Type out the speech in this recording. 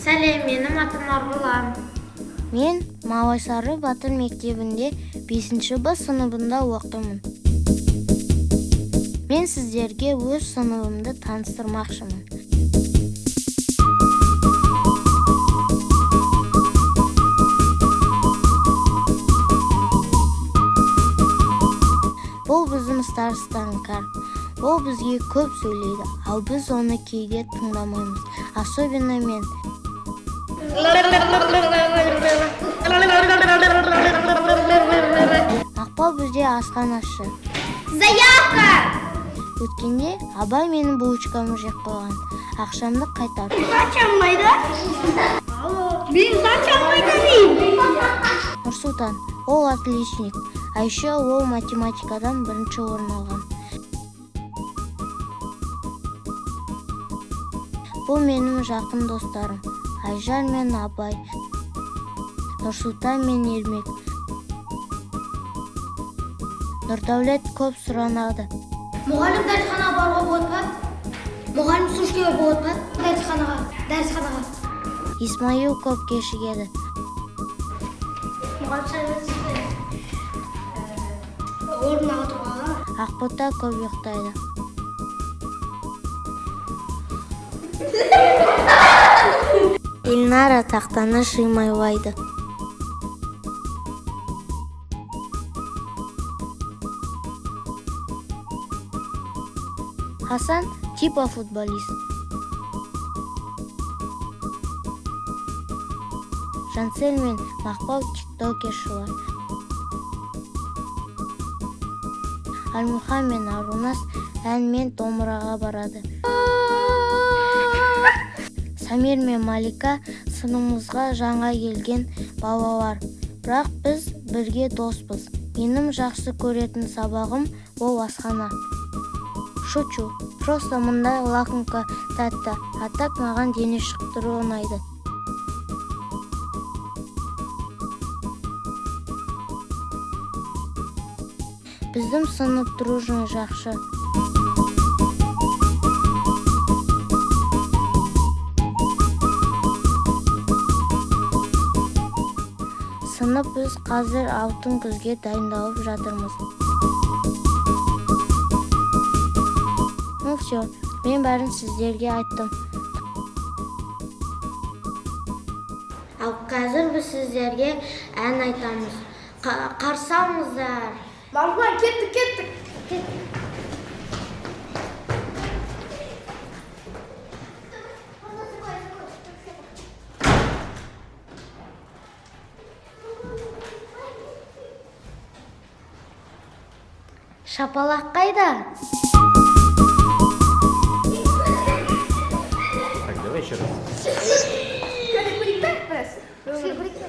Сәлем, менің атым Марғұлан. Мен Мауайсары Батыр мектебінде 5-Б сыныбында оқимын. Мен сіздерге өз сыныбымды таныстырмақшымын. Бұл біздің старостанкар. Ол бізге көп сөйлейді, ал біз оны кейде тыңдамаймыз. Особенно мен. Мақпал бізде асханашы. Заявка! Өткенде Абай менің булочкамды жеп қойған. Ақшамды қайтар. Зачамайды? Мен зачамайды дейм. Нұрсұлтан, ол отличник. А еще ол математикадан 1-ші орын алған. Бұл менің жақын достарым. Айжар мен Абай. Нұрсұлтан мен Ермек. Нұрдәулет көп сұранады. Мұғалім дәрісханаға баруға болады ма? Мұғалім сушкеге болады ма? Дәрісханаға. Исмаил көп кешігеді. Мұғалім орнына отырғаға. Ақбота көп ұйықтайды. Эльнара тақтаны шимайлайды. Хасан типа футболист. Жансель мен Мақпал тиктокершылар. Альмухан мен Арунас ән мен домбыраға барады. Самир мен Малика сынымызға жаңа келген балалар. Бірақ біз бірге доспыз. Менің жақсы көретін сабағым ол асхана. Шучу, просто мұнда лакомка тәтті. А так маған дене шықтыру ұнайды. Біздің сынып дружный жақсы. Сынып біз қазір алтын күзге дайындалып жатырмыз. Ну все, мен бәрін сіздерге айттым. Ал қазір біз сіздерге ән айтамыз. Қарсы алыңыздар. Марғұлан, кеттік. Шапалақ қайда? Так, давай еще раз. Бірікті?